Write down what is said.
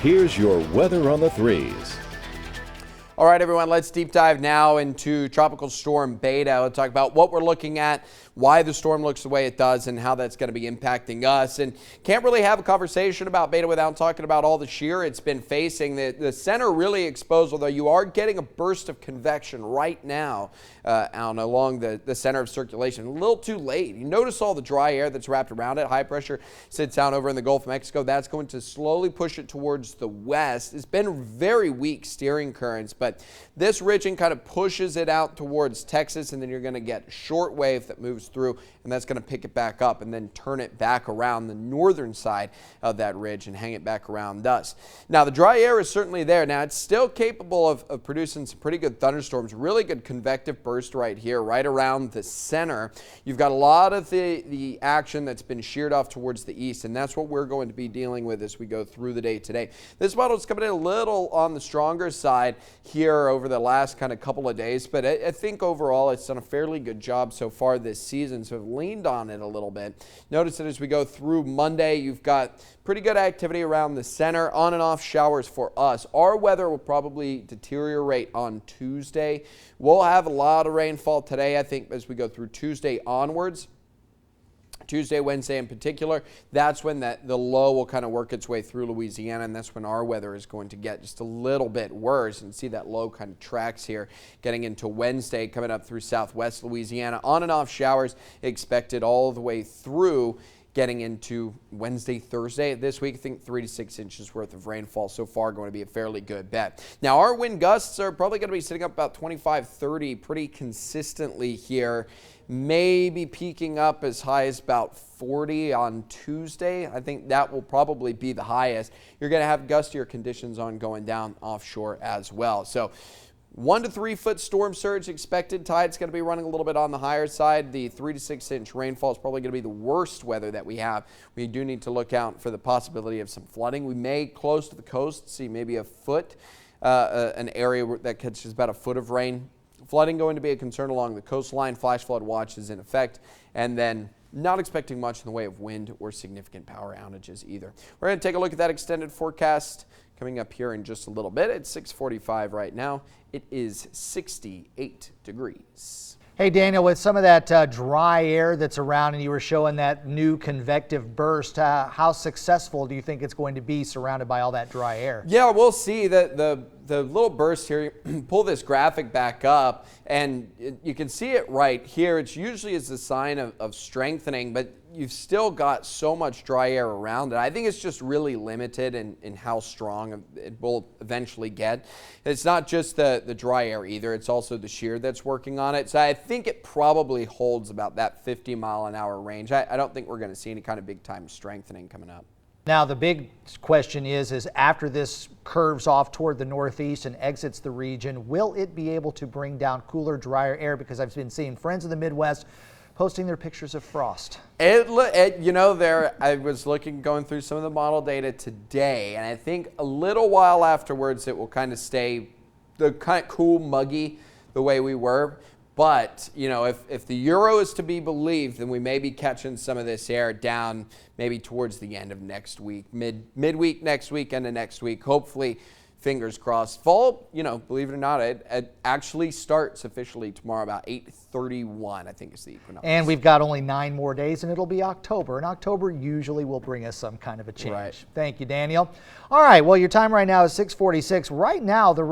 Here's your weather on the 3s. All right, everyone, let's deep dive now into Tropical Storm Beta. We'll talk about what we're looking at, why the storm looks the way it does, and how that's going to be impacting us. And can't really have a conversation about Beta without talking about all the shear it's been facing. The center really exposed, although you are getting a burst of convection right now out along the center of circulation. A little too late. You notice all the dry air that's wrapped around it. High pressure sits down over in the Gulf of Mexico. That's going to slowly push it towards the west. It's been very weak steering currents, but this ridging kind of pushes it out towards Texas, and then you're going to get a short wave that moves through, and that's going to pick it back up and then turn it back around the northern side of that ridge and hang it back around us. Now, the dry air is certainly there. Now, it's still capable of producing some pretty good thunderstorms, really good convective burst right here, right around the center. You've got a lot of the action that's been sheared off towards the east, and that's what we're going to be dealing with as we go through the day today. This model is coming in a little on the stronger side here over the last kind of couple of days, but I think overall it's done a fairly good job so far this season, so I've leaned on it a little bit. Notice that as we go through Monday, you've got pretty good activity around the center, on and off showers for us. Our weather will probably deteriorate on Tuesday. We'll have a lot of rainfall today, I think, as we go through Tuesday onwards. Tuesday, Wednesday in particular, that's when the low will kind of work its way through Louisiana, and that's when our weather is going to get just a little bit worse. And see that low kind of tracks here getting into Wednesday, coming up through southwest Louisiana. On and off showers expected all the way through getting into Wednesday, Thursday. This week, I think 3 to 6 inches worth of rainfall so far, going to be a fairly good bet. Now, our wind gusts are probably going to be sitting up about 25, 30 pretty consistently here, maybe peaking up as high as about 40 on Tuesday. I think that will probably be the highest. You're going to have gustier conditions on going down offshore as well. So 1 to 3 foot storm surge expected. Tide's going to be running a little bit on the higher side. The 3 to 6 inch rainfall is probably going to be the worst weather that we have. We do need to look out for the possibility of some flooding. We may, close to the coast, see maybe a foot, an area that catches about a foot of rain. Flooding going to be a concern along the coastline. Flash flood watch is in effect. And then not expecting much in the way of wind or significant power outages either. We're going to take a look at that extended forecast coming up here in just a little bit. It's 6:45 right now. It is 68 degrees. Hey, Daniel, with some of that dry air that's around, and you were showing that new convective burst, how successful do you think it's going to be surrounded by all that dry air? Yeah, we'll see. The little burst here, pull this graphic back up, and you can see it right here. It's usually is a sign of strengthening, but you've still got so much dry air around it. I think it's just really limited in how strong it will eventually get. It's not just the dry air either. It's also the shear that's working on it. So I think it probably holds about that 50-mile-an-hour range. I don't think we're going to see any kind of big-time strengthening coming up. Now, the big question is after this curves off toward the northeast and exits the region, will it be able to bring down cooler, drier air? Because I've been seeing friends in the Midwest posting their pictures of frost. I was going through some of the model data today, and I think a little while afterwards it will kind of stay the kind of cool, muggy the way we were. But, you know, if the Euro is to be believed, then we may be catching some of this air down maybe towards the end of next week, midweek next week, end of next week. Hopefully, fingers crossed. Fall, you know, believe it or not, it actually starts officially tomorrow about 8:31, I think is the equinox. And we've got only 9 more days, and it'll be October. And October usually will bring us some kind of a change. Right. Thank you, Daniel. All right, well, your time right now is 6:46. Right now, the